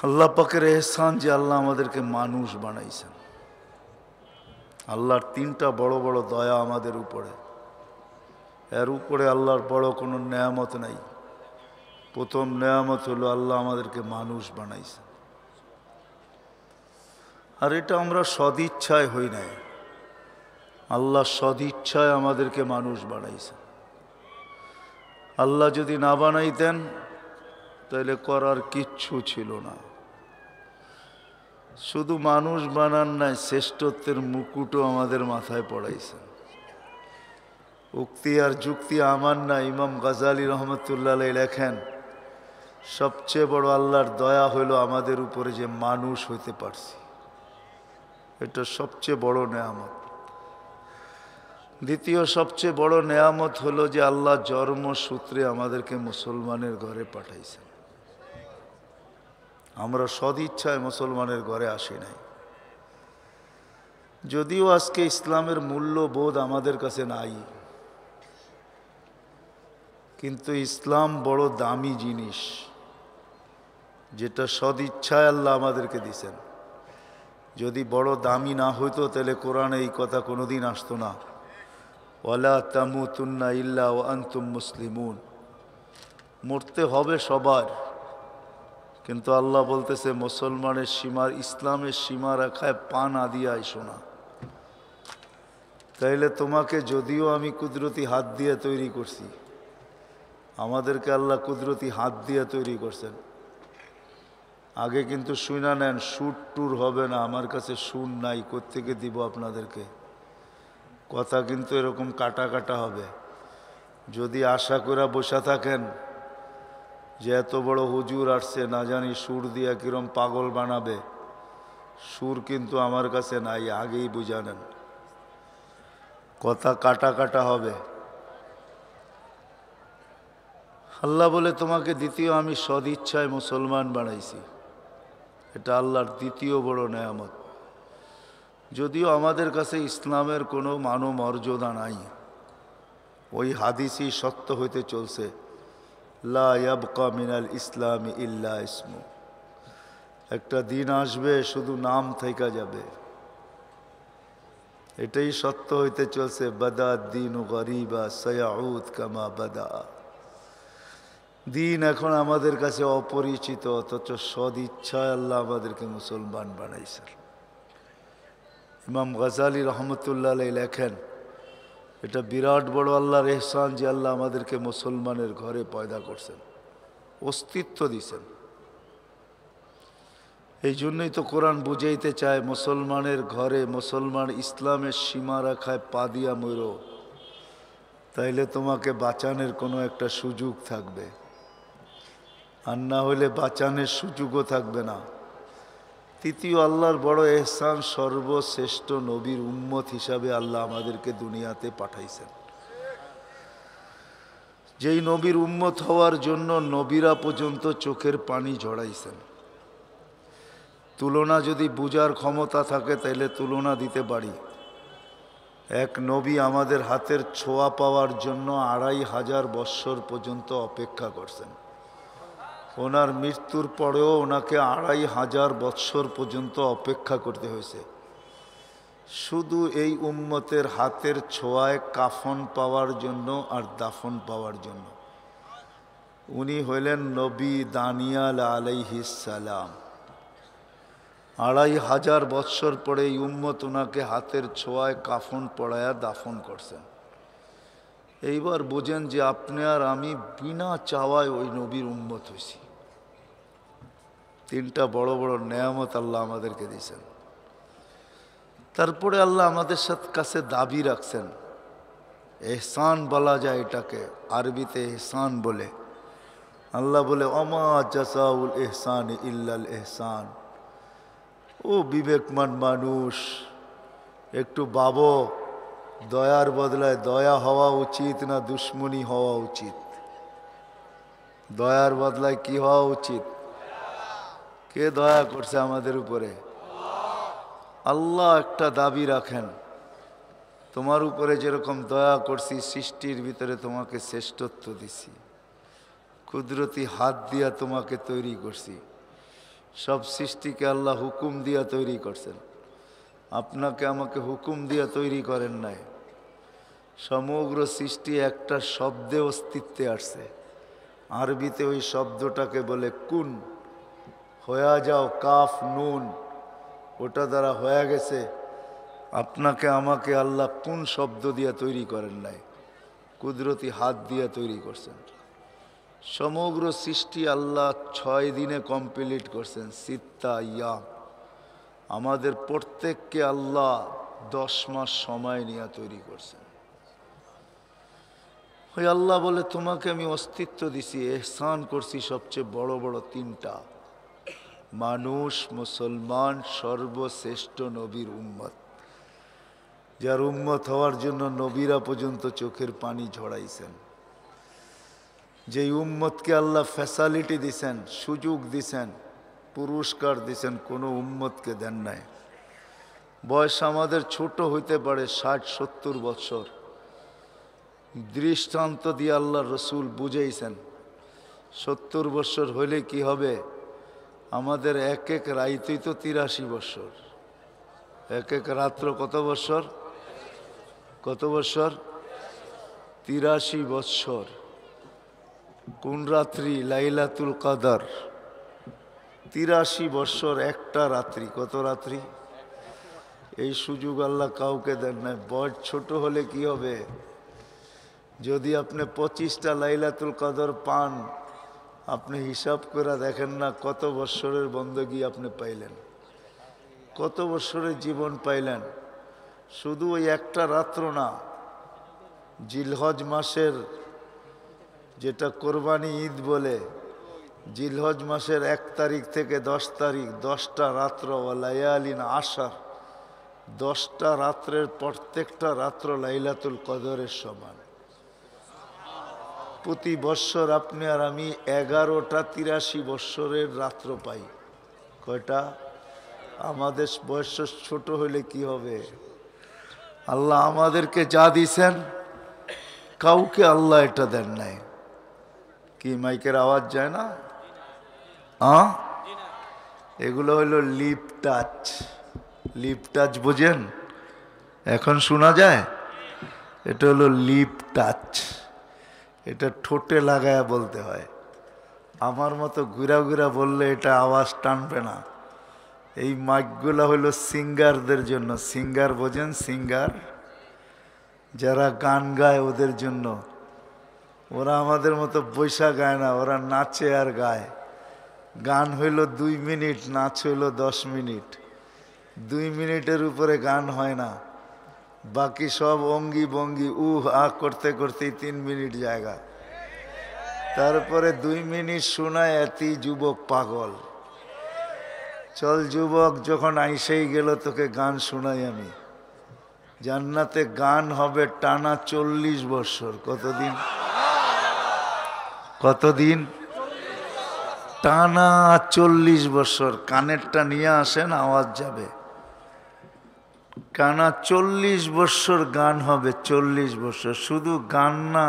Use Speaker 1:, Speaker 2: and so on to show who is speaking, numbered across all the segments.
Speaker 1: আল্লাহ পাকের এহসান যে আল্লাহ আমাদেরকে মানুষ বানাইছেন। আল্লাহর তিনটা বড় বড় দয়া আমাদের উপরে, এর উপরে আল্লাহর বড় কোনো নেয়ামত নাই। প্রথম নেয়ামত হলো আল্লাহ আমাদেরকে মানুষ বানাইছেন। আর এটা আমরা সদিচ্ছায় হই নাই, আল্লাহ সদিচ্ছায় আমাদেরকে মানুষ বানাইছেন। আল্লাহ যদি না বানাইতেন তাহলে করার কিচ্ছু ছিল না। শুধু মানুষ বানান নাই, শ্রেষ্ঠত্বের মুকুটও আমাদের মাথায় পড়াইছেন। উক্তি আর যুক্তি আমার না, ইমাম গাজালি রহমতুল্লাহ আলাইহি লেখেন, সবচেয়ে বড় আল্লাহর দয়া হইল আমাদের উপরে যে মানুষ হইতে পারছি, এটা সবচেয়ে বড় নেয়ামত। দ্বিতীয় সবচেয়ে বড় নেয়ামত হলো যে আল্লাহ জন্মসূত্রে আমাদেরকে মুসলমানের ঘরে পাঠাইছেন। আমরা সদিচ্ছায় মুসলমানের ঘরে আসি নাই। যদিও আজকে ইসলামের মূল্যবোধ আমাদের কাছে নাই, কিন্তু ইসলাম বড় দামি জিনিস, যেটা সদিচ্ছায় আল্লাহ আমাদেরকে দিছেন। যদি বড় দামি না হইতো তাহলে কোরআনে এই কথা কোনোদিন আসতো না, ওয়ালা তামুতুন্না ইল্লা ওয়া আনতুম মুসলিমুন। মরতে হবে সবার, কিন্তু আল্লাহ বলতেছে মুসলমানের সীমার, ইসলামের সীমা রেখায় পা না দিয়ে আইসো না। তাইলে তোমাকে যদিও আমি কুদরতি হাত দিয়ে তৈরি করছি, আমাদেরকে আল্লাহ কুদরতি হাত দিয়ে তৈরি করছেন। আগে কিন্তু শুনা নেন, সুর টুর হবে না, আমার কাছে সুর নাই, কোত্থেকে দিব আপনাদেরকে। কথা কিন্তু এরকম কাটা কাটা হবে। যদি আশা করে বসা থাকেন যে এত বড় হুজুর আসছে, না জানি সুর দিয়া কিরম পাগল বানাবে, সুর কিন্তু আমার কাছে নাই, আগেই বুঝা নেন। কথা কাটা কাটা হবে। আল্লাহ বলে তোমাকে দ্বিতীয় আমি সদিচ্ছায় মুসলমান বানাইছি, এটা আল্লাহর দ্বিতীয় বড় নেয়ামত। যদিও আমাদের কাছে ইসলামের কোনো মানমর্যাদা নাই, ওই হাদিসই সত্য হইতে চলছে, লা ইয়াবকা মিনাল ইসলামি ইল্লা ইসমু। একটা দিন আসবে শুধু নাম থাইকা যাবে, এটাই সত্য হইতে চলছে। বাদা দ্বীনু গরিবা সায়াউদ কামা বাদা। দিন এখন আমাদের কাছে অপরিচিত, অথচ সদিচ্ছায় আল্লাহ আমাদেরকে মুসলমান বানাইছেন। ইমাম গাজালি রহমতুল্লাহ আলাইহি লেখেন, এটা বিরাট বড় আল্লাহর এহসান যে আল্লাহ আমাদেরকে মুসলমানের ঘরে পয়দা করছেন, অস্তিত্ব দিছেন। এই জন্যই তো কোরআন বুঝাইতে চায়, মুসলমানের ঘরে, মুসলমান ইসলামের সীমা রাখায় পা দিয়া মরো, তাইলে তোমাকে বাঁচানোর কোনো একটা সুযোগ থাকবে, আর না হইলে বাঁচানোর সুযোগও থাকবে না। তৃতীয় আল্লাহর বড় এহসান, সর্বশ্রেষ্ঠ নবীর উম্মত হিসাবে আল্লাহ আমাদেরকে দুনিয়াতে পাঠাইছেন। যেই নবীর উম্মত হওয়ার জন্য নবীরা পর্যন্ত চোখের পানি ঝরাইছেন। তুলনা যদি বুঝার ক্ষমতা থাকে তাইলে তুলনা দিতে পারি। এক নবী আমাদের হাতের ছোঁয়া পাওয়ার জন্য 2500 বৎসর পর্যন্ত অপেক্ষা করছেন। ওনার মৃত্যুর পরেও ওনাকে 2500 বৎসর পর্যন্ত অপেক্ষা করতে হয়েছে, শুধু এই উম্মতের হাতের ছোঁয়ায় কাফন পাওয়ার জন্য আর দাফন পাওয়ার জন্য। উনি হইলেন নবী দানিয়াল আলাইহিস সালাম। 2500 বৎসর পরে এই উম্মত ওনাকে হাতের ছোঁয়ায় কাফন পড়ায়া দাফন করছেন। এইবার বোঝেন যে আপনি আর আমি বিনা চাওয়ায় ওই নবীর উম্মত হয়েছি। তিনটা বড় বড় নেয়ামত আল্লাহ আমাদেরকে দিয়েছেন। তারপরে আল্লাহ আমাদের কাছে দাবি রাখছেন, এহসান বলা যায় এটাকে, আরবিতে এহসান বলে। আল্লাহ বলে, অমা জাযাউল ইহসান ইল্লাল ইহসান। ও বিবেকমান মানুষ, একটু ভাবো, দয়ার বদলায় দয়া হওয়া উচিত না দুশ্মনী হওয়া উচিত? দয়ার বদলায় কি হওয়া উচিত? কে দয়া করছে আমাদের উপরে? আল্লাহ একটা দাবি রাখেন, তোমার উপরে যেরকম দয়া করছি, সৃষ্টির ভিতরে তোমাকে শ্রেষ্ঠত্ব দিছি, কুদরতি হাত দিয়া তোমাকে তৈরি করছি, সব সৃষ্টিকে আল্লাহ হুকুম দিয়া তৈরি করছেন, আপনাকে আমাকে হুকুম দিয়া তৈরি করেন নাই। সমগ্র সৃষ্টি একটা শব্দে অস্তিত্বে আসছে। আরবিতে ওই শব্দটাকে বলে কুন, হয়ে যাও, কাফ নুন, ওটা দ্বারা হয়ে গেছে। আপনাকে আমাকে আল্লাহ কোন শব্দ দিয়া তৈরি করেন নাই, কুদরতি হাত দিয়া তৈরি করছেন। সমগ্র সৃষ্টি আল্লাহ 6 দিনে কমপ্লিট করছেন, সিত্তা ইয়াম। আমাদের প্রত্যেককে আল্লাহ 10 মাস সময় নিয়ে তৈরি করছেন। ওই আল্লাহ বলে তোমাকে আমি অস্তিত্ব দিছি, এহসান করছি সবচেয়ে বড় বড় 3টা। মানুষ, মুসলমান, সর্বশ্রেষ্ঠ নবীর উম্মত, যার উম্মত হওয়ার জন্য নবীরা পর্যন্ত চোখের পানি ঝরাইছেন। যেই উম্মতকে আল্লাহ ফ্যাসালিটি দিছেন, সুযোগ দিছেন, পুরস্কার দিছেন, কোনো উম্মতকে দেন নাই। বয়স আমাদের ছোট হইতে পারে, 60-70 বছর। দৃষ্টান্ত দিয়ে আল্লাহ রসুল বুঝাইছেন 70 বছর হইলে কি হবে। আমাদের এক এক রাইতেই তো 83 বছর, এক এক রাত্র কত বছর, কত বছর, 83 বছর। কোন রাত্রি? লাইলাতুল কদর। 83 বছর একটা রাত্রি, কত রাত্রি? এই সুযোগ আল্লাহ কাউকে দেন নাই। বয়স ছোট হলে কি হবে? যদি আপনি 25টা লাইলাতুল কদর পান, আপনি হিসাব করে দেখেন না কত বছরের বন্দগি আপনি পাইলেন, কত বছরের জীবন পাইলেন। শুধু ওই একটা রাত্র না, জিলহজ মাসের, যেটা কোরবানি ঈদ বলে, জিলহজ মাসের 1 তারিখ থেকে 10 তারিখ 10টা রাত্র, ওয়ালায়ালিন আশার, 10টা রাত্রের প্রত্যেকটা রাত্র লাইলাতুল কদরের সমান। প্রতি বৎসর আপনি আর আমি 11টা 83 বৎসরের রাত্র পাই। কয়টা? আমাদের বয়স ছোট হইলে কি হবে? আল্লাহ আমাদেরকে যা দিছেন, কাউকে আল্লাহ এটা দেন নাই। কি মাইকের আওয়াজ যায় না? এগুলো হইল লিপ টাচ। লিপ টাচ বোঝেন? এখন শোনা যায়? এটা হলো লিপ টাচ। এটা ঠোঁটে লাগায়া বলতে হয়। আমার মতো ঘুরা ঘুরা বললে এটা আওয়াজ টানবে না। এই মাইকগুলো হইল সিঙ্গারদের জন্য। সিঙ্গার বোঝেন? সিঙ্গার যারা গান গায় ওদের জন্য। ওরা আমাদের মতো বৈশা গায় না, ওরা নাচে আর গায়। গান হইল 2 মিনিট, নাচ হইল 10 মিনিট। 2 মিনিটের উপরে গান হয় না, বাকি সব অঙ্গি ভঙ্গি আ করতে করতেই 3 মিনিট জায়গা। তারপরে 2 মিনিট শোনায় এতই যুবক পাগল। চল যুবক, যখন আইসেই গেল তোকে গান শোনাই আমি। জান্নাতে গান হবে টানা 40 বছর। কতদিন? কতদিন? টানা 40 বছর। কানেরটা নিয়ে আসেন, আওয়াজ যাবে। টানা 40 বছর গান হবে। 40 বছর শুধু গান না,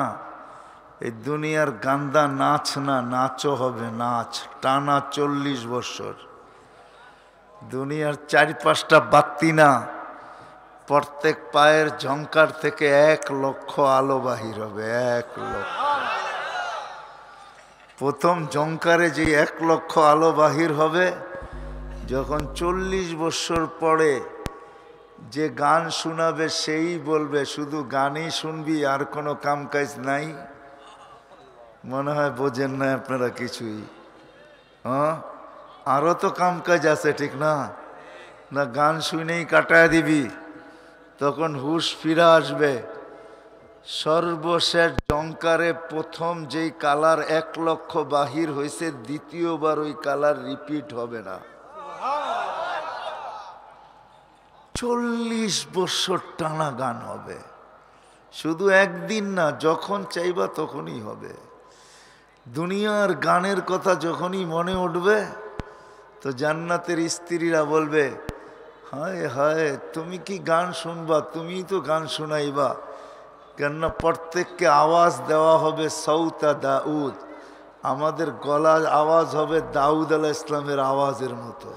Speaker 1: এই দুনিয়ার গান্দা নাচ না, নাচও হবে, নাচ। টানা 40 বছর। দুনিয়ার 4-5টা বাতি না, প্রত্যেক পায়ের ঝংকার থেকে 1 লক্ষ আলো বাহির হবে। 1 লক্ষ। প্রথম ঝংকারে যে 1 লক্ষ আলো বাহির হবে, যখন 40 বছর পরে যে গান শোনাবে সেই বলবে শুধু গানই শুনবি, আর কোনো কাম কাজ নাই। মনে হয় বোঝেন না আপনারা কিছুই। আরও তো কাম কাজ আছে, ঠিক না? না গান শুনেই কাটায় দিবি, তখন হুশ ফিরে আসবে। সর্বশেষ জংকারে প্রথম যেই কালার 1 লক্ষ বাহির হয়েছে, দ্বিতীয়বার ওই কালার রিপিট হবে না। 40 বছর টানা গান হবে। শুধু একদিন না, যখন চাইবা তখনই হবে। দুনিয়ার গানের কথা যখনই মনে উঠবে, তো জান্নাতের স্ত্রীরা বলবে, হায় হায় তুমি কি গান শুনবা, তুমিই তো গান শোনাইবা। কেননা প্রত্যেককে আওয়াজ দেওয়া হবে সৌতা দাউদ। আমাদের গলার আওয়াজ হবে দাউদ আলাইহিস সালামের আওয়াজের মতো।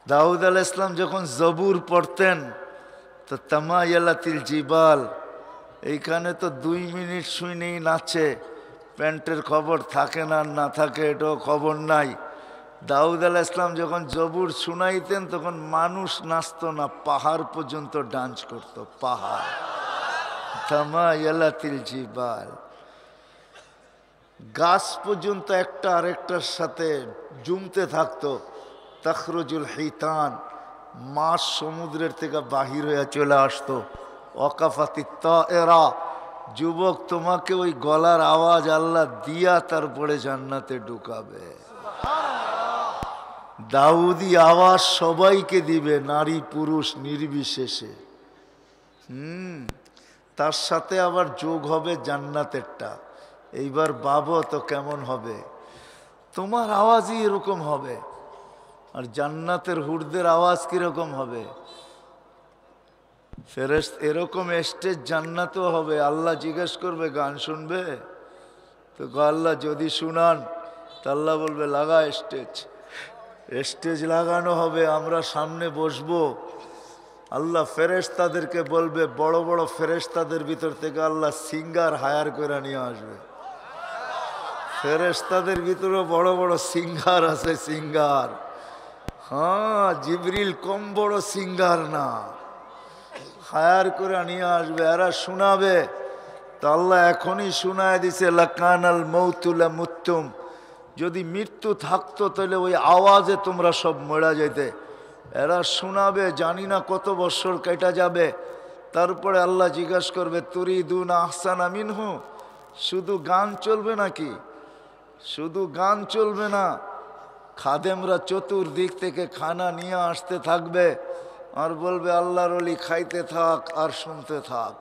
Speaker 1: দাউদ আলাইহিস সালাম যখন জবুর পড়তেন তো তামায়ালাতিল জিবাল, এইখানে তো 2 মিনিট শুনেই নাচে, প্যান্টের খবর থাকে না না থাকে এটাও খবর নাই। দাউদ আলাইহিস সালাম যখন জবুর শুনাইতেন তখন মানুষ নাচতো না, পাহাড় পর্যন্ত ডান্স করত। পাহাড়, তামায়ালাতিল জিবাল, গাছ পর্যন্ত একটা আরেকটার সাথে জমতে থাকতো। তখরুজুল হিতান, মাছ সমুদ্রের থেকে বাহির হয়ে চলে আসতো। ওয়াকাফাতি তায়রা, যুবক তোমাকে ওই গলার আওয়াজ আল্লাহ দিয়া তারপরে জান্নাতে ঢুকাবে। দাউদি আওয়াজ সবাইকে দিবে, নারী পুরুষ নির্বিশেষে। তার সাথে আবার যোগ হবে জান্নাতেরটা। এইবার ভাবো তো কেমন হবে, তোমার আওয়াজই এরকম হবে, আর জান্নাতের হুরদের আওয়াজ কিরকম হবে। ফেরেশতা এরকম স্টেজ জান্নাতও হবে। আল্লাহ জিজ্ঞেস করবে গান শুনবে, তো আল্লাহ যদি শুনান তা আল্লাহ বলবে লাগা স্টেজ। স্টেজ লাগানো হবে, আমরা সামনে বসবো। আল্লাহ ফেরেশতাদেরকে বলবে, বড় বড় ফেরেশতাদের ভিতর থেকে আল্লাহ সিঙ্গার হায়ার করে নিয়ে আসবে। ফেরেশতাদের ভিতরে বড় বড় সিঙ্গার আছে, সিঙ্গার। হ্যাঁ, জিবরিল কম বড় সিঙ্গার না, হায়ার করে নিয়ে আসবে, এরা শোনাবে। তো আল্লাহ এখনই শোনায় দিছে, লাকানাল মাউতু লামুত্তুম, যদি মৃত্যু থাকতো তাহলে ওই আওয়াজে তোমরা সব মরা যেতে। এরা শোনাবে, জানি না কত বছর কেটে যাবে। তারপরে আল্লাহ জিজ্ঞাসা করবে, তুরিদুনা আহসানা মিনহু, শুধু গান চলবে নাকি? শুধু গান চলবে না, খাদেমরা চতুর্দিক থেকে খানা নিয়ে আসতে থাকবে আর বলবে আল্লাহর ওলি খাইতে থাক আর শুনতে থাক,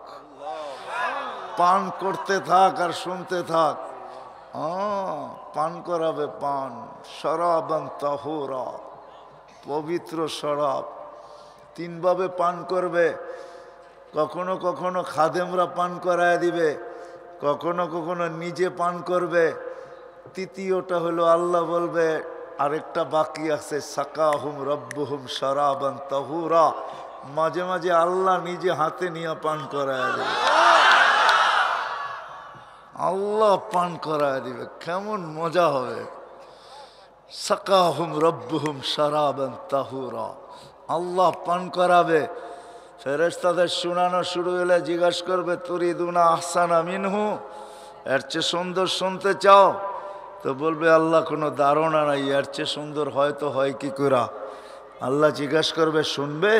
Speaker 1: পান করতে থাক আর শুনতে থাক। পান করাবে, পান শরাবান তাহুরা, পবিত্র শরাব। 3 ভাবে পান করবে, কখনো কখনো খাদেমরা পান করায় দিবে, কখনো কখনো নিজে পান করবে। তৃতীয়টা হলো আল্লাহ বলবে আরেকটা বাকি আছে, সাকাহুম রব্বুহুম শরাবান তাহুরা, মাঝে মাঝে আল্লাহ নিজে হাতে নিয়ে পান করায় দিবে। আল্লাহ পান করায় দিবে, কেমন মজা হবে। সাকাহুম রব্বুহুম শরাবান তাহুরা, আল্লাহ পান করাবে। ফেরেশতাদের শোনানো শুরু হলে জিজ্ঞাসা করবে, তুরিদুনা আহসানা মিনহু, এর চেয়ে সুন্দর শুনতে চাও? তো বলবে আল্লাহ কোনো ধারণা নাই, এর চেয়ে সুন্দর হয়তো হয় কি করে। আল্লাহ জিজ্ঞাসা করবে শুনবে?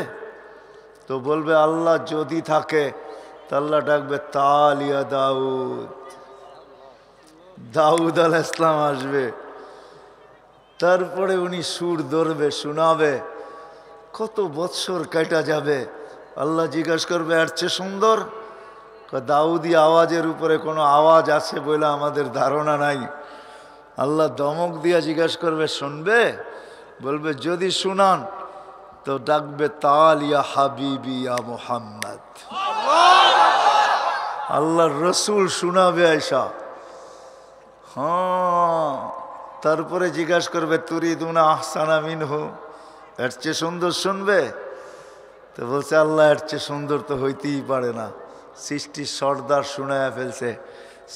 Speaker 1: তো বলবে আল্লাহ যদি থাকে। তা আল্লাহ ডাকবে, তালিয়া দাউদ, দাউদ আলাইহিস সালাম আসবে। তারপরে উনি সুর ধরবে, শোনাবে। কত বৎসর কাটা যাবে। আল্লাহ জিজ্ঞাসা করবে এর চেয়ে সুন্দর? দাউদি আওয়াজের উপরে কোনো আওয়াজ আছে বলে আমাদের ধারণা নাই। আল্লাহ দমক দিয়া জিজ্ঞাসা করবে শুনবে? বলবে যদি শুনান তো ডাকবে, তালিয়া হাবিবি ইয়া মুহাম্মদ, আল্লাহর রসুল শোনাবে আয়সা। হ্যাঁ, তারপরে জিজ্ঞাসা করবে, তুরিদুনা আহসানা মিনহু, এর চেয়ে সুন্দর শুনবে? তো বলছে আল্লাহ এর চেয়ে সুন্দর তো হইতেই পারে না। সৃষ্টির সর্দার শুনায়া ফেলছে,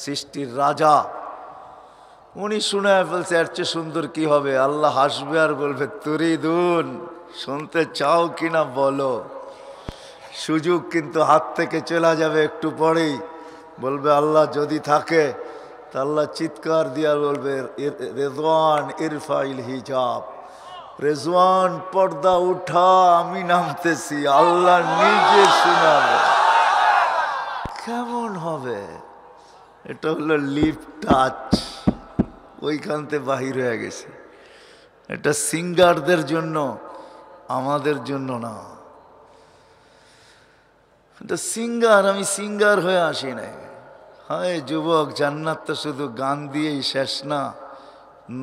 Speaker 1: সৃষ্টির রাজা উনি শুনায়া ফেলছে, এর চেয়ে সুন্দর কি হবে? আল্লাহ হাসবে আর বলবে, তুরিদুন, শুনতে চাও কিনা বলো। সুযোগ কিন্তু হাত থেকে চলে যাবে একটু পরেই। বলবে আল্লাহ যদি থাকে। তা আল্লাহ চিৎকার দিয়া বলবে, রেজওয়ান ইরফাইল হিজাব, রেজওয়ান পর্দা উঠা, আমি নামতেছি। আল্লাহ নিজে শোনাবে, কেমন হবে? এটা হলো লিপ টাচ, ওইখান থেকে বাহির হয়ে গেছে। এটা সিঙ্গারদের জন্য, আমাদের জন্য না। এটা সিঙ্গার, আমি সিঙ্গার হয়ে আসি নাই। হ্যাঁ যুবক, জান্নাত তো শুধু গান দিয়েই শেষ না,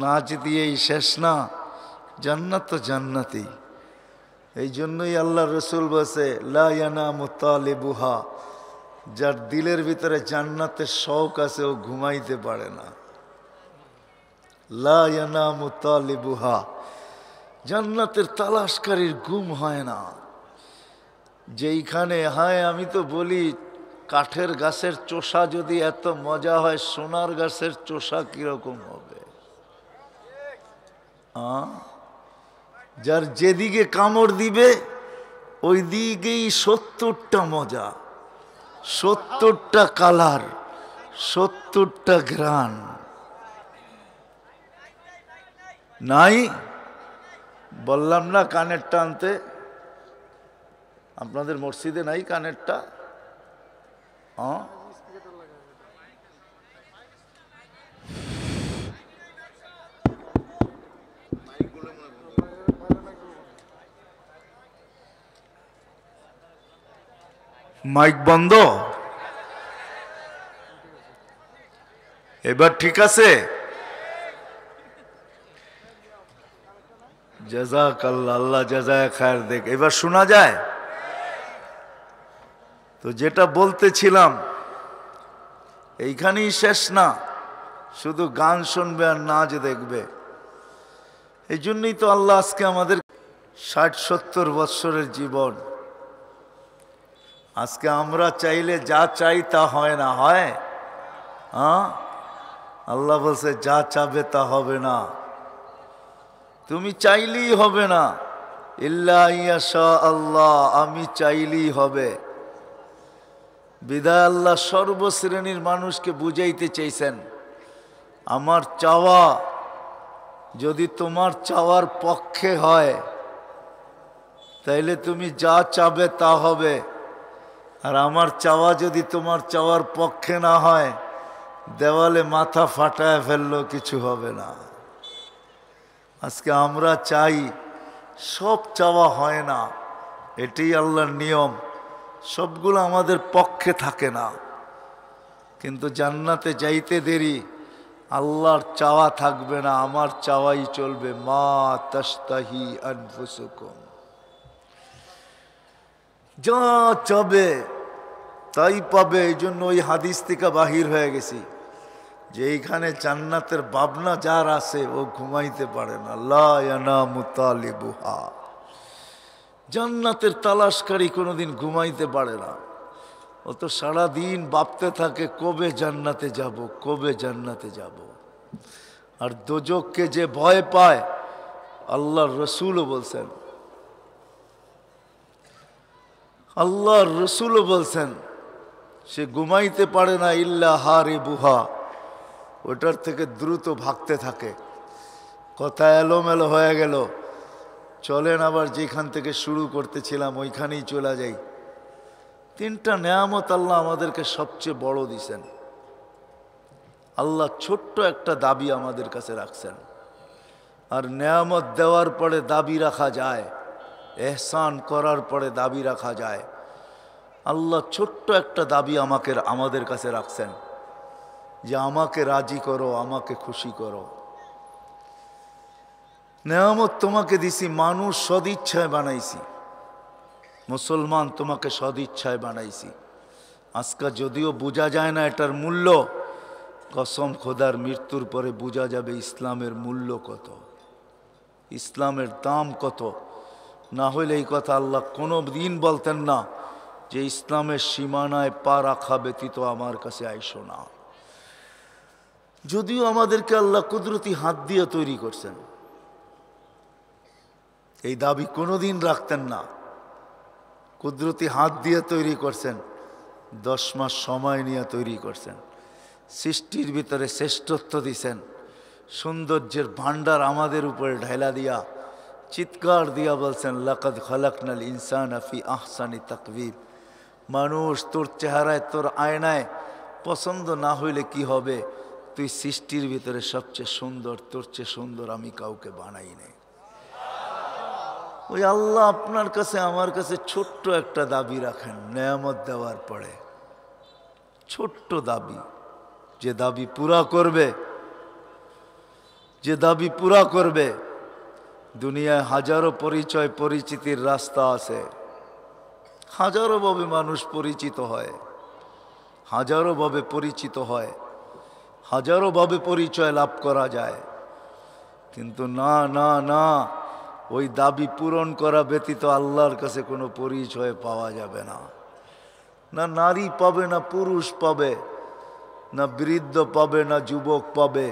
Speaker 1: নাচ দিয়েই শেষ না, জান্নাত তো জান্নাতই। এই জন্যই আল্লাহ রসুল বসে, লা ইয়ানামু তালিবুহা, যার দিলের ভিতরে জান্নাতের শৌক আছে ও ঘুমাইতে পারে না। লা ইয়ানামু তালিবুহা, জান্নাতের তালাশকারীর ঘুম হয় না। যেইখানে, হায় আমি তো বলি কাঠের গাছের চোষা যদি এত মজা হয়, সোনার গাছের চোষা কিরকম হবে? যার যেদিকে কামড় দিবে ওই দিকেই 70টা মজা, 70টা কালার, 70টা ঘ্রাণ। নাই বললাম না কানেরটা আনতে? আপনাদের মসজিদে নাই কানেরটা? মাইক বন্ধ? এবার ঠিক আছে? জাযাকাল্লাহ, আল্লাহ জাযায়ে খায়ের দেখ। এবার শোনা যায় তো? যেটা বলতেছিলাম এইখানেই শেষ না, শুধু গান শুনবে আর নাচ দেখবে। এই জন্যই তো আল্লাহ আজকে আমাদের 60-70 বৎসরের জীবন। আজকে আমরা চাইলে যা চাই তা হয় না, হয়? আল্লাহ বলছে যা চাবে তা হবে না, তুমি চাইলেই হবে না। ইল্লা ইয়াশা আল্লাহ, আমি চাইলেই হবে। বিদায় আল্লাহ সর্বশ্রেণীর মানুষকে বুঝাইতে চাইছেন, আমার চাওয়া যদি তোমার চাওয়ার পক্ষে হয় তাইলে তুমি যা চাবে তা হবে, আর আমার চাওয়া যদি তোমার চাওয়ার পক্ষে না হয়, দেওয়ালে মাথা ফাটায় ফেললেও কিছু হবে না। আজকে আমরা চাই, সব চাওয়া হয় না, এটাই আল্লাহর নিয়ম। সবগুলো আমাদের পক্ষে থাকে না, কিন্তু জান্নাতে যাইতে দেরি আল্লাহর চাওয়া থাকবে না, আমার চাওয়াই চলবে। মা তাশতাহি আনফুসুকুম, যা চাবে তাই পাবে। এই জন্য ওই হাদিস থেকে বাহির হয়ে গেছি যে এইখানে জান্নাতের ভাবনা যার আছে ও ঘুমাইতে পারে না। লা ইয়ানামু তালিবুহা, জান্নাতের তালাশকারী কোনোদিন ঘুমাইতে পারে না। ও তো সারাদিন ভাবতে থাকে কবে জান্নাতে যাব, কবে জান্নাতে যাব। আর দোজখকে যে ভয় পায়, আল্লাহর রসুলও বলছেন, আল্লাহর রসুলও বলছেন সে ঘুমাইতে পারে না ইল্লা হারিবুহা, ওটার থেকে দ্রুত ভাগতে থাকে। কথা এলোমেলো হয়ে গেল, চলেন আবার যেখান থেকে শুরু করতেছিলাম ওইখানেই চলে যাই। 3টা নেয়ামত আল্লাহ আমাদেরকে সবচেয়ে বড় দিছেন। আল্লাহ ছোট্ট একটা দাবি আমাদের কাছে রাখছেন। আর নেয়ামত দেওয়ার পরে দাবি রাখা যায়, এহসান করার পরে দাবি রাখা যায়। আল্লাহ ছোট্ট একটা দাবি আমাদের কাছে রাখছেন যে আমাকে রাজি করো, আমাকে খুশি করো। নেয়ামত তোমাকে দিছি, মানুষ সদিচ্ছায় বানাইছি, মুসলমান তোমাকে সদিচ্ছায় বানাইছি। আজকে যদিও বোঝা যায় না এটার মূল্য, কসম খোদার মৃত্যুর পরে বোঝা যাবে ইসলামের মূল্য কত, ইসলামের দাম কত। না হইলে এই কথা আল্লাহ কোনো দিন বলতেন না যে ইসলামের সীমানায় পা রাখা ব্যতীত আমার কাছে আইসো না। যদিও আমাদেরকে আল্লাহ কুদরতি হাত দিয়ে তৈরি করছেন, এই দাবি কোনোদিন রাখতেন না। কুদরতি হাত দিয়ে তৈরি করছেন, 10 মাস সময় নিয়ে তৈরি করছেন, সৃষ্টির ভিতরে শ্রেষ্ঠত্ব দিছেন, সৌন্দর্যের ভান্ডার আমাদের উপরে ঢাইলা দিয়া চিৎকার দিয়া বলছেন লাকাদ খালাকনাল ইনসানা ফি আহসানি তাকওয়িম। মানুষ তোর চেহারায়, তোর আয়নায় পছন্দ না হইলে কি হবে, তুই সৃষ্টির ভিতরে সবচেয়ে সুন্দর, তোর চেয়ে সুন্দর আমি কাউকে বানাই নাই। ওই আল্লাহ আপনার কাছে আমার কাছে ছোট্ট একটা দাবি রাখেন নেয়ামত দেওয়ার পরে, ছোট্ট দাবি। যে দাবি পুরা করবে, যে দাবি পুরা করবে, দুনিয়ায় হাজারো পরিচয় পরিচিতির রাস্তা আছে, হাজারো ভাবে মানুষ পরিচিত হয়, হাজারোভাবে পরিচিত হয়, হাজারোভাবে পরিচয় লাভ করা যায়, কিন্তু না না না, ওই দাবি পূরণ করা ব্যতীত আল্লাহর কাছে কোনো পরিচয় পাওয়া যাবে না। না নারী পাবে, না পুরুষ পাবে, না বৃদ্ধ পাবে, না যুবক পাবে,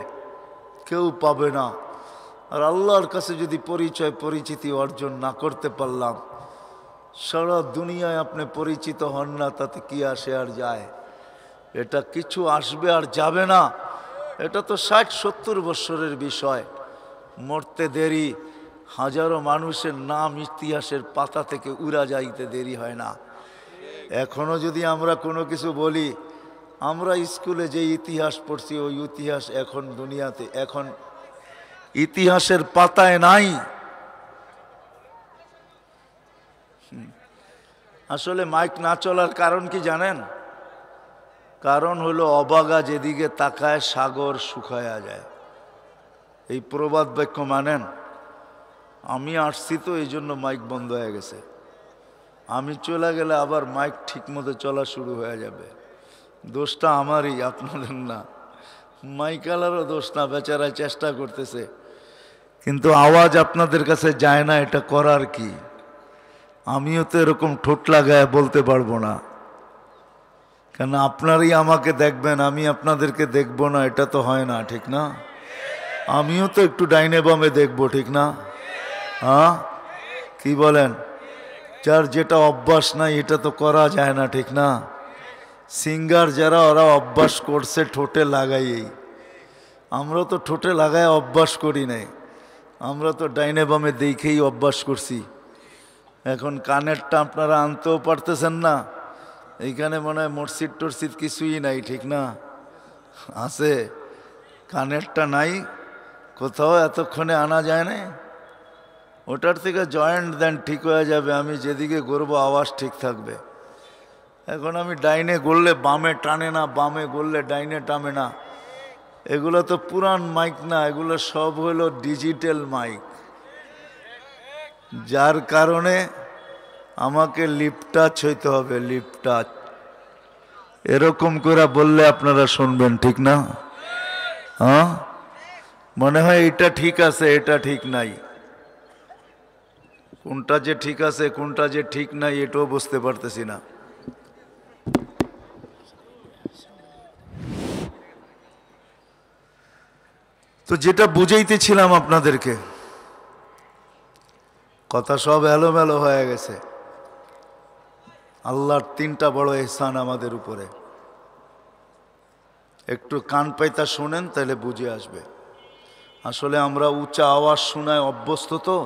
Speaker 1: কেউ পাবে না। আর আল্লাহর কাছে যদি পরিচয় পরিচিতি অর্জন না করতে পারলাম, সারা দুনিয়ায় আপনি পরিচিত হন না, তাতে কি আসে আর যায়? এটা কিছু আসবে আর যাবে না। এটা তো 60-70 বৎসরের বিষয়, মরতে দেরি, হাজারো মানুষের নাম ইতিহাসের পাতা থেকে উড়া যাইতে দেরি হয় না। এখনো যদি আমরা কোনো কিছু বলি, আমরা স্কুলে যে ইতিহাস পড়ছি ওই ইতিহাস এখন দুনিয়াতে, এখন ইতিহাসের পাতায় নাই। আসলে মাইক না চলার কারণ কি জানেন? কারণ হলো অবাগা যেদিকে তাকায় সাগর শুকায়া যায়। এই প্রবাদ বাক্য মানেন? আমি আসছি তো এই জন্য মাইক বন্ধ হয়ে গেছে। আমি চলে গেলে আবার মাইক ঠিক মতো চলা শুরু হয়ে যাবে। দোষটা আমারই, আপনাদের না। মাইকালারও দোষ না, বেচারা চেষ্টা করতেছে, কিন্তু আওয়াজ আপনাদের কাছে যায় না। এটা করার কি? আমিও তো এরকম ঠোঁট লাগায় বলতে পারবো না, কেন আপনারই আমাকে দেখবেন, আমি আপনাদেরকে দেখবো না, এটা তো হয় না, ঠিক না? আমিও তো একটু ডাইনে বামে দেখবো, ঠিক না? হ্যাঁ, কি বলেন? যার যেটা অভ্যাস নাই এটা তো করা যায় না, ঠিক না? সিঙ্গার যারা, ওরা অভ্যাস করছে ঠোঁটে লাগাইয়েই। আমরা তো ঠোঁটে লাগায় অভ্যাস করি নাই, আমরা তো ডাইনে বামে দেখেই অভ্যাস করছি। এখন কানেরটা আপনারা আনতেও পারতেছেন না। এইখানে মনে হয় মসজিদ টসজিদ কিছুই নাই, ঠিক না? আছে, কানেরটা নাই কোথাও, এতক্ষণে আনা যায় না। ওটার থেকে জয়েন্ট দেন, ঠিক হয়ে যাবে। আমি যেদিকে গড়বো আওয়াজ ঠিক থাকবে। এখন আমি ডাইনে গড়লে বামে টানে না, বামে গড়লে ডাইনে টানে না। এগুলো তো পুরান মাইক না, এগুলো সব হলো ডিজিটাল মাইক, যার কারণে আমাকে লিপ টাচ হইতে হবে, লিপ টাচ। এরকম করে বললে আপনারা শুনবেন, ঠিক না? হ্যাঁ, মনে হয় এটা ঠিক আছে, এটা ঠিক নাই। কোনটা যে ঠিক আছে কোনটা যে ঠিক নাই এটাও বুঝতে পারতেছি না। তো যেটা বুঝাইতেছিলাম আপনাদেরকে, কথা সব এলোমেলো হয়ে গেছে। আল্লাহর 3টা বড় ইহসান আমাদের উপরে। একটু কান পাইতা শুনেন, তাহলে বুঝে আসবে। আসলে আমরা উঁচা আওয়াজ শোনায় অভ্যস্ত, তো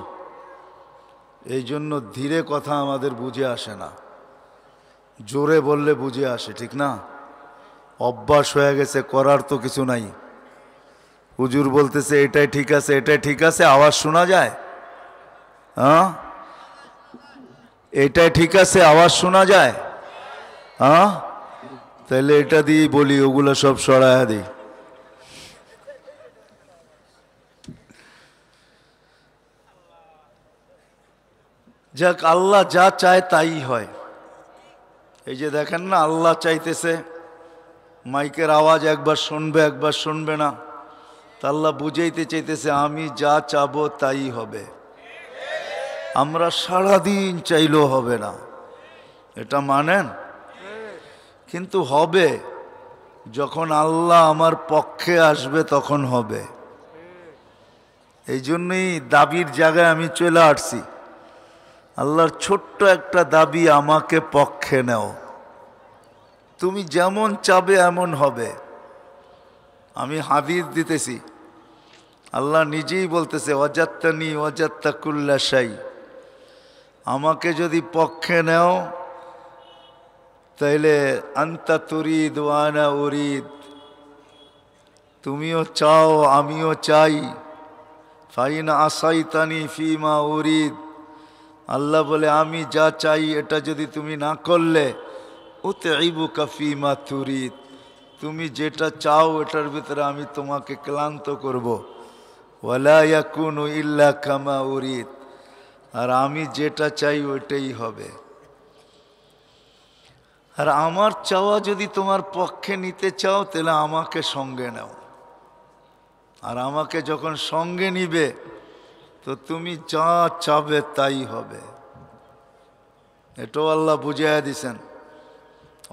Speaker 1: এই জন্য ধীরে কথা আমাদের বুঝে আসে না, জোরে বললে বুঝে আসে, ঠিক না? অভ্যাস হয়ে গেছে, করার তো কিছু নাই। হুজুর বলতেছে এটাই ঠিক আছে, এটাই ঠিক আছে, আওয়াজ শোনা যায়? হ্যাঁ, এটাই ঠিক আছে, আওয়াজ শোনা যায়? হ্যাঁ, তাহলে এটা দিয়েই বলি, ওগুলো সব সরায়া দিই। যাক, আল্লাহ যা চায় তাই হয়। এই যে দেখেন না, আল্লাহ চাইতেছে মাইকের আওয়াজ একবার শুনবে একবার শুনবে না, তা আল্লাহ বুঝাইতে চাইতেছে আমি যা চাবো তাই হবে। আমরা সারাদিন চাইলেও হবে না, এটা মানেন? কিন্তু হবে, যখন আল্লাহ আমার পক্ষে আসবে তখন হবে। এই জন্যই দাবির জায়গায় আমি চলে আসছি। আল্লাহর ছোট্ট একটা দাবি, আমাকে পক্ষে নেও, তুমি যেমন চাবে এমন হবে। আমি হাদিস দিতেছি, আল্লাহ নিজেই বলতেছে ওয়াজাত্তানি ওয়াজাত্তা কুল্লা শাই। আমাকে যদি পক্ষে নেও তাইলে আন্তা তুরিদ ওয়ানা উরিদ, তুমিও চাও আমিও চাই। ফাইন আসাইতানি ফিমা উরিদ, আল্লাহ বলে আমি যা চাই এটা যদি তুমি না করলে, উতঈবুকা ফিমা তুরিদ, তুমি যেটা চাও এটার ভিতরে আমি তোমাকে ক্লান্ত করব। ওয়ালা ইয়াকুনু ইল্লা কামা উরিদ, আর আমি যেটা চাই ওইটাই হবে। আর আমার চাওয়া যদি তোমার পক্ষে নিতে চাও তাহলে আমাকে সঙ্গে নাও, আর আমাকে যখন সঙ্গে নিবে তো তুমি যা চাবে তাই হবে। এটাও আল্লাহ বুঝাইয়া দিছেন,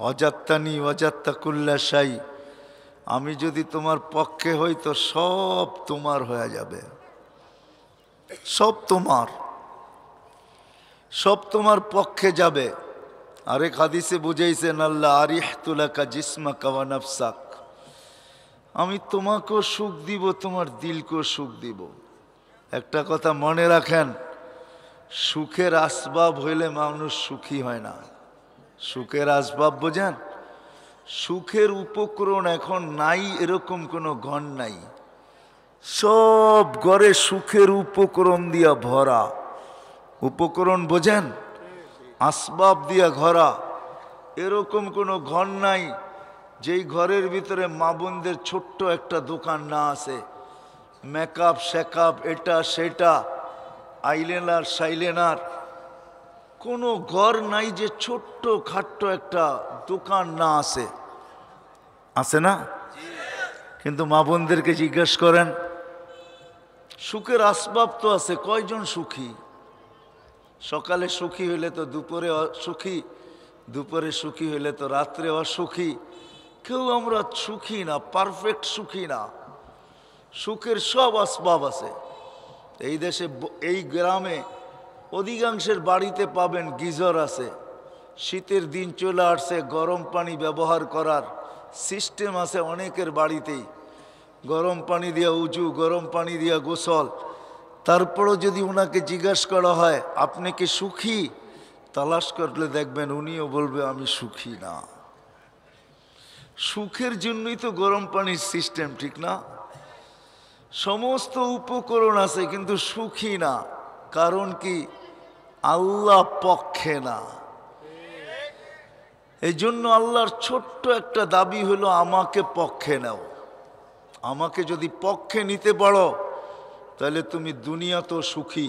Speaker 1: অজাত্তানি অজাত্তা কুল্লা শাই, আমি যদি তোমার পক্ষে হই তো সব তোমার হয়ে যাবে, সব তোমার, সব তোমার পক্ষে যাবে। আরেক হাদিসে বুঝাইছেন আল্লাহ, আরিহতু লাকা জিসমাকা ওয়া নাফসাক, আমি তোমাকেও সুখ দিব, তোমার দিলকেও সুখ দিব। একটা কথা মনে রাখেন, সুখের আসবাব হইলে মানুষ সুখী হয় না। সুখের আসবাব বোঝেন, সুখের উপকরণ এখন নাই এরকম কোনো ঘর নাই, সব ঘরে সুখের উপকরণ দিয়া ভরা। উপকরণ বোঝেন, আসবাব দিয়া ঘরা, এরকম কোনো ঘর নাই যেই ঘরের ভিতরে মা বোনদের ছোট্ট একটা দোকান না আছে, মেকআপ শেকআপ এটা সেটা, আইলেনার সাইলেনার, কোনো ঘর নাই যে ছোট্ট খাট্ট একটা দোকান না আছে, আছে না? কিন্তু মা বোনদেরকে জিজ্ঞেস করেন, সুখের আসবাব তো আছে, কয়জন সুখী? সকালে সুখী হইলে তো দুপুরে সুখী, দুপুরে সুখী হইলে তো রাত্রে অসুখী। কেউ আমরা সুখী না, পারফেক্ট সুখী না। সুখের সব আসবাব আছে এই দেশে। এই গ্রামে অধিকাংশের বাড়িতে পাবেন গিজার আছে, শীতের দিন চলে আসছে, গরম পানি ব্যবহার করার সিস্টেম আছে অনেকের বাড়িতেই, গরম পানি দিয়া উজু, গরম পানি দিয়া গোসল। তারপরও যদি ওনাকে জিজ্ঞাসা করা হয় আপনি কি সুখী, তালাশ করলে দেখবেন উনিও বলবে আমি সুখী না। সুখের জন্যই তো গরম পানির সিস্টেম, ঠিক না? সমস্ত উপকরণ আছে কিন্তু সুখী না, কারণ কি? আল্লাহ পক্ষে না। এই জন্য আল্লাহর ছোট্ট একটা দাবি হলো আমাকে পক্ষে নাও। আমাকে যদি পক্ষে নিতে পারো তাহলে তুমি দুনিয়াতেও সুখী,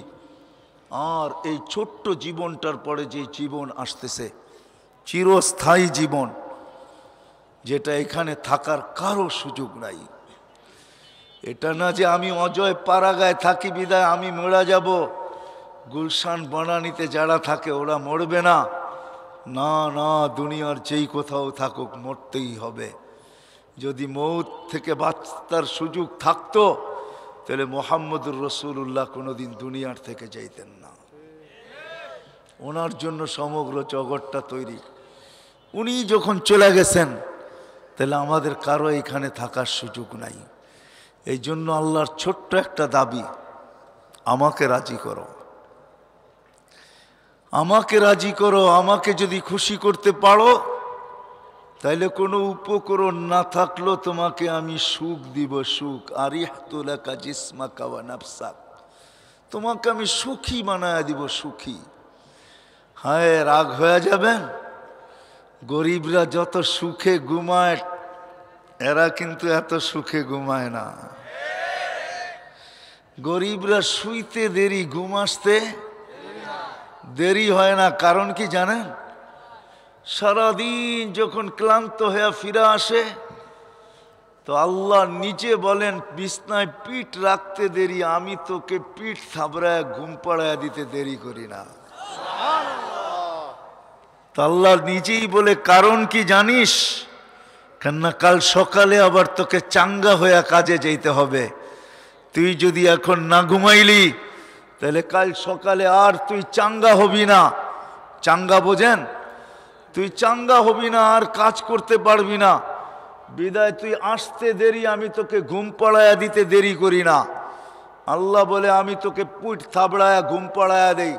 Speaker 1: আর এই ছোট্ট জীবনটার পরে যে জীবন আসতেছে চিরস্থায়ী জীবন, যেটা এখানে থাকার কারো সুযোগ নাই। এটা না যে আমি অজয় পাড়াগায় থাকি বিদায় আমি মরা যাব, গুলশান বনানীতে যারা থাকে ওরা মরবে না, না না, দুনিয়ার যেই কোথাও থাকুক মরতেই হবে। যদি মৌত থেকে বাঁচার সুযোগ থাকতো তাহলে মোহাম্মদুর রসুল্লাহ কোনোদিন দুনিয়ার থেকে যাইতেন না। ওনার জন্য সমগ্র জগৎটা তৈরি। উনি যখন চলে গেছেন তাহলে আমাদের কারো এখানে থাকার সুযোগ নাই। এই জন্য আল্লাহর ছোট্ট একটা দাবি, আমাকে রাজি করো, আমাকে রাজি করো। আমাকে যদি খুশি করতে পারো তাইলে কোনো উপকরণ না থাকলেও তোমাকে আমি সুখ দিব, সুখ। আরিহতু লাকা জিসমাকা ওয়া নাফসাক, তোমাকে আমি সুখী বানায় দিব, সুখী। হায়, রাগ হয়ে যাবেন? গরিবরা যত সুখে ঘুমায় এরা কিন্তু এত সুখে ঘুমায় না। গরিবরা শুইতে দেরি, ঘুম আসতে দেরি হয় না। কারণ কি জানেন? সারাদিন যখন ক্লান্ত হয়ে ফিরে আসে তো আল্লাহ নিজে বলেন, বিছনায় পিঠ রাখতে দেরি, আমি তোকে পিঠ থাবড়ায় ঘুম পাড়ায় দিতে দেরি করি না। তো আল্লাহ নিজেই বলে, কারণ কি জানিস? কেননা কাল সকালে আবার তোকে চাঙ্গা হয়ে কাজে যেতে হবে। তুই যদি এখন না ঘুমাইলি তাহলে কাল সকালে আর তুই চাঙ্গা হবি না। চাঙ্গা বোঝেন? তুই চাঙ্গা হবি না, আর কাজ করতে পারবি না। বিদায় তুই আসতে দেরি, আমি তোকে ঘুম পাড়ায়া দিতে দেরি করি না। আল্লাহ বলে, আমি তোকে পিঠ থাবড়ায়া ঘুম পাড়ায়া দেই,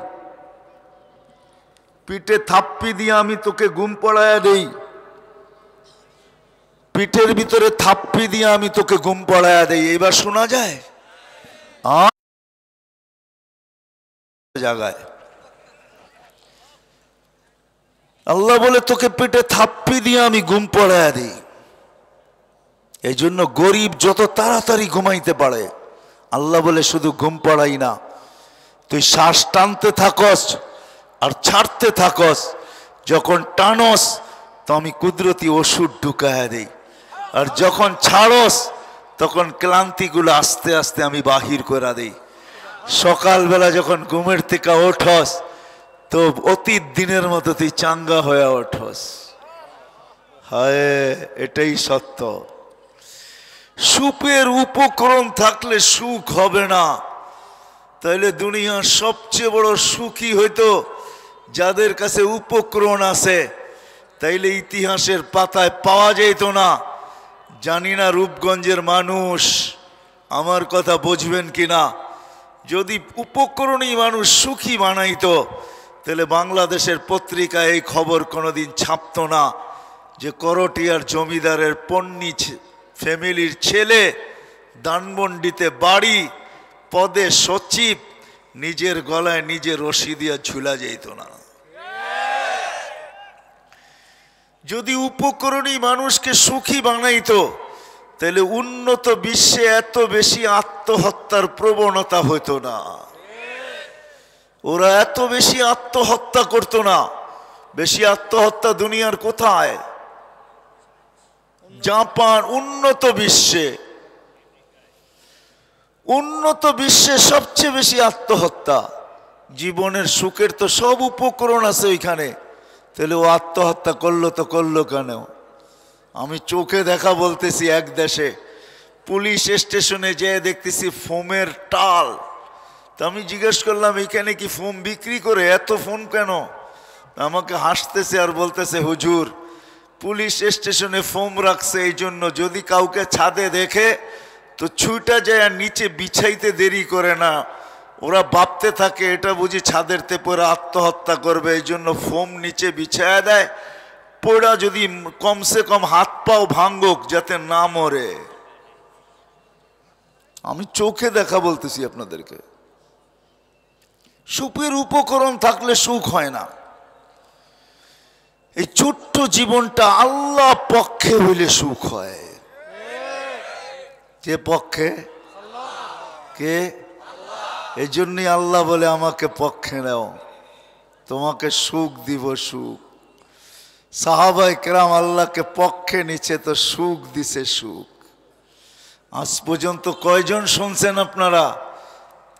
Speaker 1: পিঠে থাপ্পি দিয়ে আমি তোকে ঘুম পাড়ায়া দেই, পিঠের ভিতরে থাপ্পি দিয়ে আমি তোকে ঘুম পাড়ায়া দেই। এবার শোনা যায় জায়গায় আল্লাহ বলে, তোকে পেটে থাপ্পি দিয়ে আমি ঘুম পড়ায়া দিই। এই জন্য গরিব যত তাড়াতাড়ি ঘুমাইতে পারে, আল্লাহ বলে শুধু ঘুম পড়াই না, তুই শ্বাস টানতে থাকস আর ছাড়তে থাকস। যখন টানস তো আমি কুদরতি ওষুধ ঢুকায়া দেই, আর যখন ছাড়স তখন ক্লান্তিগুলো আস্তে আস্তে আমি বাহির করে দেই। সকালবেলা যখন ঘুমের থেকে ওঠস তো অতীত দিনের মতো তুই চাঙ্গা হয়ে ওঠস। হায়, এটাই সত্য। সুখের উপকরণ থাকলে সুখ হবে না। তাইলে দুনিয়ার সবচেয়ে বড় সুখী হইতো যাদের কাছে উপকরণ আছে। তাইলে ইতিহাসের পাতায় পাওয়া যেত না। জানি না রূপগঞ্জের মানুষ আমার কথা বুঝবেন কিনা। যদি উপকরণই মানুষ সুখী বানাইতো তাহলে বাংলাদেশের পত্রিকায় এই খবর কোনোদিন ছাপতো না যে করটিয়ার জমিদারের পন্নী ফ্যামিলির ছেলে ধানমন্ডিতে বাড়ি, পদে সচিব, নিজের গলায় নিজে রশি দিয়া ঝুলা যেত না। যদি উপকরণই মানুষকে সুখী বানাইতো তাহলে উন্নত বিশ্বে এত বেশি আত্মহত্যার প্রবণতা হতো না। ওরা এত বেশি আত্মহত্যা করতো না। বেশি আত্মহত্যা দুনিয়ার কোথায়? জাপান। উন্নত বিশ্বে সবচেয়ে বেশি আত্মহত্যা। জীবনের সুখের তো সব উপকরণ আছে ওইখানে, তাহলে ও আত্মহত্যা করলো তো করলো কেন? আমি চোখে দেখা বলতেছি, এক দেশে পুলিশ স্টেশনে যেয়ে দেখতেছি ফোমের টাল। তো আমি জিজ্ঞেস করলাম, এখানে কি ফোম বিক্রি করে? এত ফোম কেন? আমাকে হাসতেছে আর বলতেছে, হুজুর পুলিশ স্টেশনে ফোম রাখছে এই জন্য যদি কাউকে ছাদে দেখে তো ছুটা যায় আর নিচে বিছাইতে দেরি করে না। ওরা ভাবতে থাকে এটা বুঝি ছাদের তেপরে আত্মহত্যা করবে, এই জন্য ফোম নিচে বিছায়া দেয়, পোড়া যদি কমসে কম হাত পাও ভাঙ্গুক যাতে না মরে। আমি চোখে দেখা বলতেছি আপনাদেরকে। সুখের উপকরণ থাকলে সুখ হয় না। এই ছোট্ট জীবনটা আল্লাহ পক্ষে হইলে সুখ হয়। যে পক্ষে? কে? এই জন্যই আল্লাহ বলে আমাকে পক্ষে নাও, তোমাকে সুখ দিব। সুখ সাহাবায়ে কেরাম আল্লাহকে পক্ষে নিচে তো সুখ দিছে। সুখ আজ পর্যন্ত কয়জন শুনছেন আপনারা?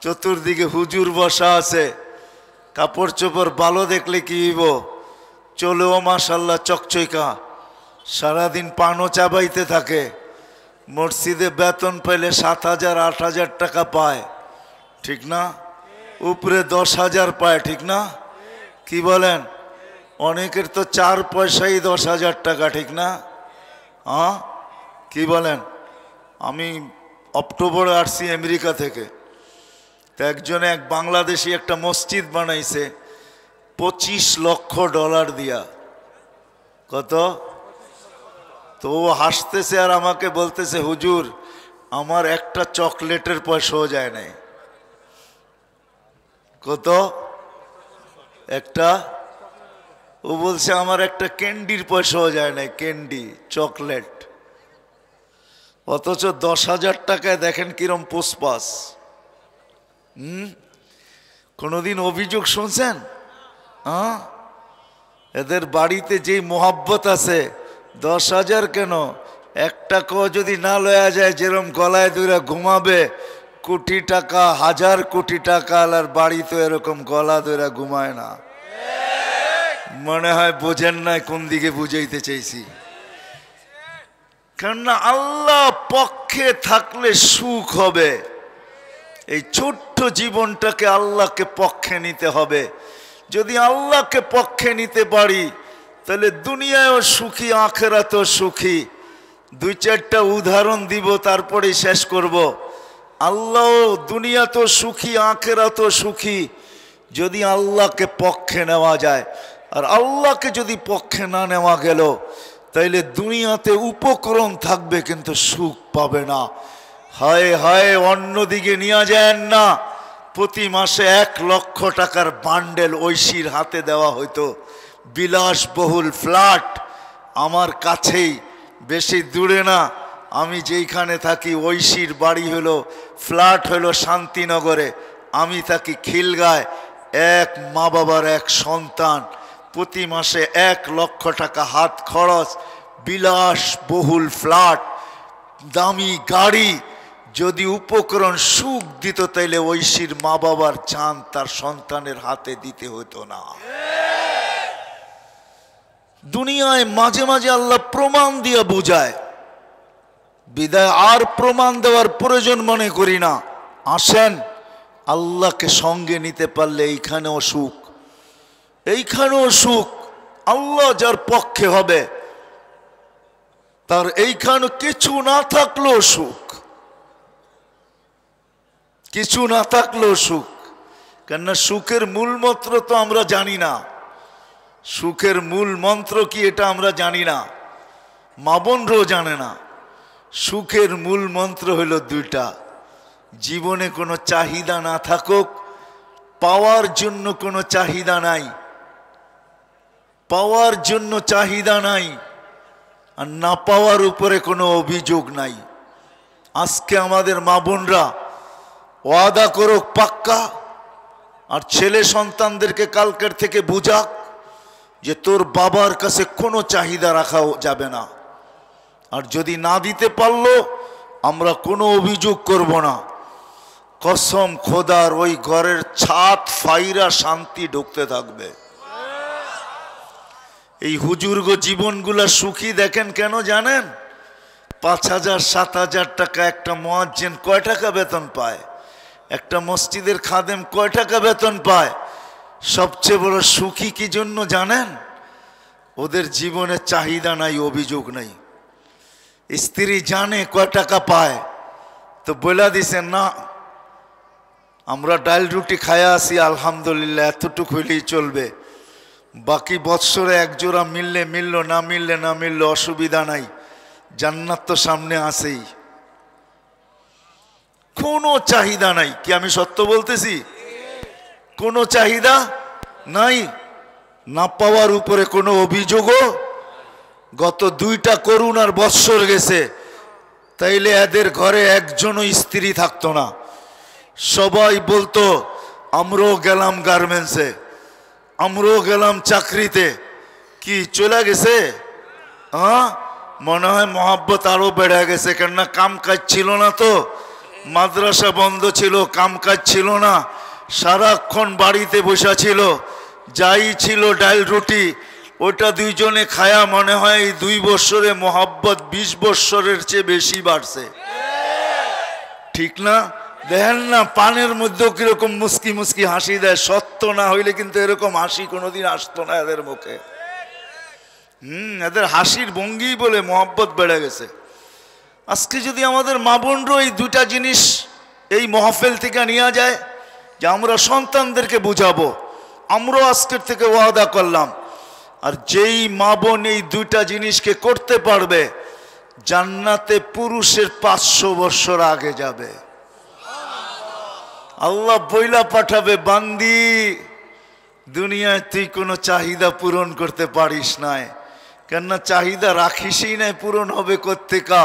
Speaker 1: চতুর্দিকে হুজুর বসা আছে, কাপড় চোপড় ভালো দেখলে কি হইব, চলেও মাশাল্লাহ চকচকা, সারাদিন পানও চাবাইতে থাকে। মসজিদে বেতন পেলে 7,000 8,000 টাকা পায়, ঠিক না? উপরে 10,000 পায়, ঠিক না? কি বলেন? অনেকের তো 4 পয়সাই 10,000 টাকা, ঠিক না? হ্যাঁ, কি বলেন? আমি অক্টোবরে আসছি আমেরিকা থেকে। তো একজনে এক বাংলাদেশি একটা মসজিদ বানাইছে $25 লক্ষ দিয়া। কত? তো ও হাসতেছে আর আমাকে বলতেছে, হুজুর আমার একটা চকলেটের পয়সাও যায় নাই। কত? একটা? ও বলছে আমার একটা ক্যান্ডির পয়সাও যায় নাই, ক্যান্ডি চকলেট। অথচ 10,000 টাকায় দেখেন কিরম পোসপাস। কোনোদিন অভিযোগ শুনছেন? হ্যাঁ, এদের বাড়িতে যেই মোহাব্বত আছে, 10,000 কেন, 1 টাকাও যদি না লয়া যায়, যেরম গলায় ধরে ঘুমাবে, কোটি টাকা 1000 কোটি টাকা আর বাড়ি তো এরকম গলা ধরে ঘুমায় না। মনে হয় বোঝেন নাই কোন দিকে বুঝাইতে চাইছি। কেননা আল্লাহ পক্ষে থাকলে সুখ হবে। এই ছোট্ট জীবনটাকে আল্লাহকে পক্ষে নিতে হবে। যদি আল্লাহকে পক্ষে নিতে পারি তাহলে দুনিয়ায়ও সুখী, আখিরাতেও সুখী। 2-4টা উদাহরণ দিব, তারপরে শেষ করব। আল্লাহ দুনিয়াতেও সুখী, আখিরাতেও সুখী যদি আল্লাহকে পক্ষে নেওয়া যায়। আর আল্লাহকে যদি পক্ষে না নেওয়া গেল তাইলে দুনিয়াতে উপকরণ থাকবে কিন্তু সুখ পাবে না। হায় হায়, অন্যদিকে নিয়ে যায় না। প্রতি মাসে 1 লক্ষ টাকার বান্ডেল ঐশীর হাতে দেওয়া হইতো, বিলাসবহুল ফ্ল্যাট। আমার কাছেই, বেশি দূরে না, আমি যেইখানে থাকি ঐশীর বাড়ি হলো, ফ্ল্যাট হলো শান্তিনগরে, আমি থাকি খিলগায়। 1 মা বাবার 1 সন্তান, প্রতি মাসে 1 লক্ষ টাকা হাত খরচ, বিলাসবহুল ফ্ল্যাট, দামি গাড়ি, যদি উপকরণ সুখ দিত তাইলে ঐশীর মা বাবার জান তার সন্তানের হাতে দিতে হতো না। দুনিয়ায় মাঝে মাঝে আল্লাহ প্রমাণ দিয়ে বুঝায়, বিদায় আর প্রমাণ দেওয়ার প্রয়োজন মনে করি না। আসেন, আল্লাহকে সঙ্গে নিতে পারলে এইখানেও সুখ, এইখানেও সুখ। আল্লাহ যার পক্ষে হবে তার এইখানে কিছু না থাকলেও সুখ, কিছু না থাকলেও সুখ। কেননা সুখের মূল মন্ত্র তো আমরা জানি না। সুখের মূল মন্ত্র কি এটা আমরা জানি না, মা বোনরাও জানে না। সুখের মূল মন্ত্র হলো 2টা, জীবনে কোনো চাহিদা না থাকুক, পাওয়ার জন্য কোনো চাহিদা নাই, পাওয়ার জন্য চাহিদা নাই, আর না পাওয়ার উপরে কোনো অভিযোগ নাই। আজকে আমাদের মা বোনরা ওয়াদা করুক পাক্কা, আর ছেলে সন্তানদেরকে কালকের থেকে বুঝাক যে তোর বাবার কাছে কোনো চাহিদা রাখা যাবে না, আর যদি না দিতে পারলো আমরা কোনো অভিযোগ করব না। কসম খোদার, ওই ঘরের ছাদ ফাইরা শান্তি ঢুকতে থাকবে। এই হুজুর্গ জীবনগুলা সুখী দেখেন কেন জানেন? 5,000 7,000 টাকা একটা মুয়াজ্জিন কয় টাকা বেতন পায়? একটা মসজিদের খাদেম কয় টাকা বেতন পায়? সবচেয়ে বড় সুখী কি জন্য জানেন? ওদের জীবনে চাহিদা নাই, অভিযোগ নাই। স্ত্রী জানে কয় টাকা পায়, তো বলে দিছেন না আমরা ডাল রুটি খায়া আসি আলহামদুলিল্লাহ, এতটুকু হইলেই চলবে, বাকি বৎসরে 1 জোড়া মিললে মিললো, না মিললে না মিললো, অসুবিধা নাই, জান্নাত তো সামনে আসেই। কোনো চাহিদা নাই। কি আমি সত্য বলতেছি? কোনো চাহিদা নাই, না পাওয়ার উপরে কোনো অভিযোগও। গত 2টা করোনার বৎসর গেছে, তাইলে এদের ঘরে একজনও স্ত্রী থাকতো না। সবাই বলতো আমরাও গেলাম গার্মেন্টসে, আমরাও গেলাম চাকরিতে। কি চলে গেছে? হ্যাঁ, মনে হয় মহাব্বত আরো বেড়ে গেছে। কেননা কাম কাজ ছিল না, তো মাদ্রাসা বন্ধ ছিল, কাম কাজ ছিল না, সারাক্ষণ বাড়িতে বসা ছিল, যাই ছিল ডাল রুটি, ওটা 2 জনে খায়া মনে হয় এই 2 বৎসরে মহাব্বত 20 বৎসরের চেয়ে বেশি বাড়ছে। ঠিক না? দেখেন না পানের মধ্যেও কিরকম মুস্কি মুস্কি হাসি দেয়। সত্য না হইলে কিন্তু এরকম হাসি কোনোদিন আসতো না এদের মুখে। এদের হাসির ভঙ্গি বলে মহব্বত বেড়ে গেছে। আজকে যদি আমাদের মা বোনরা এই 2টা জিনিস এই মাহফিল থেকে নিয়ে যায়, যে আমরা সন্তানদেরকে বুঝাবো, আমরাও আজকের থেকে ওয়াদা করলাম, আর যেই মা বোন এই 2টা জিনিসকে করতে পারবে, জান্নাতে পুরুষের 500 বছর আগে যাবে। আল্লাহ বইলা পাঠাবে, বান্দি দুনিয়ায় তুই কোনো চাহিদা পূরণ করতে পারিস নাই, কেননা চাহিদা রাখিসই নাই, পূরণ হবে কোত্থেকা?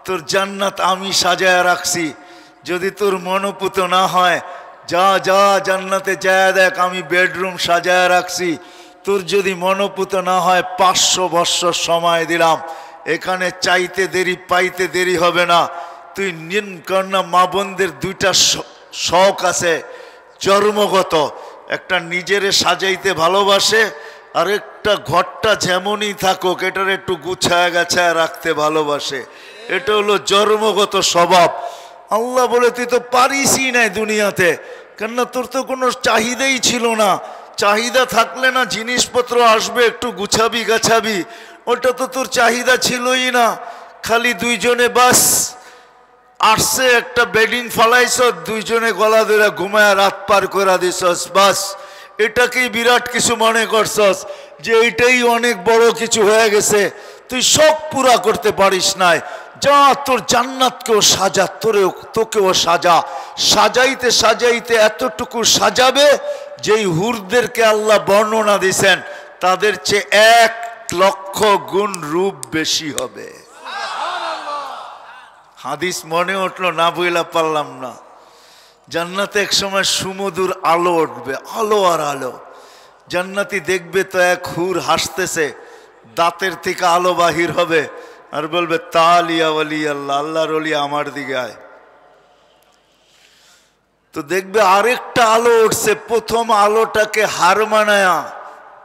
Speaker 1: তোর জান্নাত আমি সাজায়া রাখছি। যদি তোর মনোপুত না হয়, যা যা জান্নাতে যায় দেখ, আমি বেডরুম সাজায়া রাখছি। তোর যদি মনোপুত না হয়, 500 বৎসর সময় দিলাম, এখানে চাইতে দেরি পাইতে দেরি হবে না। তুই নিন, কেননা মা বোনদের 2টা শখ আছে জন্মগত, একটা নিজেরে সাজাইতে ভালোবাসে, আর একটা ঘরটা যেমনই থাকুক এটার একটু গুছায় গাছায় রাখতে ভালোবাসে। এটা হলো জন্মগত স্বভাব। আল্লাহ বলে তুই তো পারিসই নাই দুনিয়াতে, কেননা তোর তো কোনো চাহিদাই ছিল না। চাহিদা থাকলে না জিনিসপত্র আসবে, একটু গুছাবি গাছাবি, ওটা তো তোর চাহিদা ছিলই না। খালি 2 জনে বাস আসছে, একটা বেডিং ফালাইছ, 2 জনে গলা ধরে ঘুমায় রাত পার করে দিছস, বাস এটাকেই বিরাট কিছু মনে করছস, যে এইটাই অনেক বড় কিছু হয়ে গেছে। তুই শখ পুরা করতে পারিস নাই। যা তোর জান্নাতকেও সাজা, তোকেও সাজা। সাজাইতে সাজাইতে এতটুকু সাজাবে যেই হুরদেরকে আল্লাহ বর্ণনা দিছেন তাদের চেয়ে 1 লক্ষ গুণ রূপ বেশি হবে। হাদিস মনে উঠলো না, বইলা পারলাম না। জান্নাতে এক সময় সুমধুর আলো উঠবে, আলো আর আলো। জান্নাতি দেখবে তো এক হুর হাসতেছে, দাঁতের থেকে আলো বাহির হবে আর বলবে তালিয়া ওয়ালি আল্লাহ, আল্লাহর ওলি আমার দিকে আয়। তো দেখবে আরেকটা আলো উঠছে, প্রথম আলোটাকে হার মানায়া।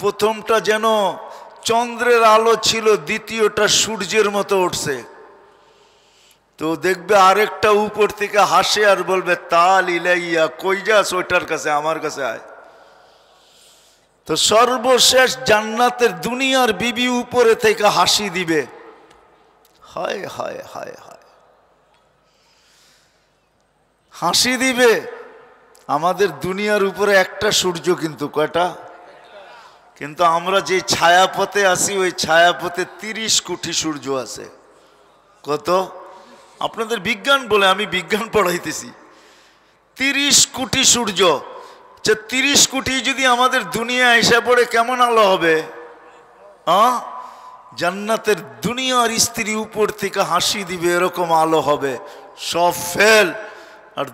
Speaker 1: প্রথমটা যেন চন্দ্রের আলো ছিল, দ্বিতীয়টা সূর্যের মতো উঠছে। তো দেখবে আরেকটা উপর থেকে হাসে আর বলবে তাল ইলাইয়া, কই যাস? ওইটার কাছে, আমার কাছে আয়। তো সর্বশেষ জান্নাতের দুনিয়ার বিবি উপরে থেকে হাসি দিবে, হায় হায় হায় হায়, হাসি দিবে। আমাদের দুনিয়ার উপরে একটা সূর্য, কিন্তু কয়টা? কিন্তু আমরা যে ছায়াপথে আছি ওই ছায়াপথে 30 কোটি সূর্য আছে। কত? আপনাদের বিজ্ঞান বলে, আমি বিজ্ঞান পড়াইতেছি। 30 কোটি সূর্য। 30 কোটি যদি আমাদের দুনিয়া এসে পড়ে কেমন আলো হবে? জান্নাতের দুনিয়ার স্ত্রী উপর থেকে হাসি দিবে, এরকম আলো হবে। সব ফেল আর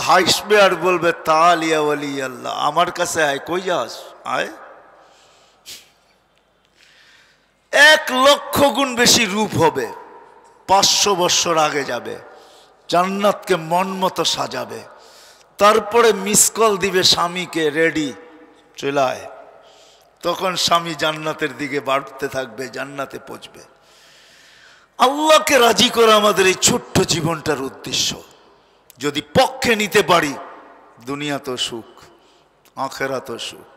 Speaker 1: হাসবে আর বলবে তালিয়া ওয়ালি আল্লাহ, আমার কাছে আয়। কই যাস? আয়। 1 লক্ষ গুণ বেশি রূপ হবে। 500 বছর আগে যাবে, জান্নাতকে মন মতো সাজাবে। তারপরে মিস কল দিবে স্বামীকে, রেডি চলে আয়। তখন স্বামী জান্নাতের দিকে বাড়তে থাকবে, জান্নাতে পৌঁছবে। আল্লাহকে রাজি করা আমাদের এই ছোট্ট জীবনটার উদ্দেশ্য। যদি পক্ষে নিতে পারি, দুনিয়া তো সুখ, আখেরাত তো সুখ।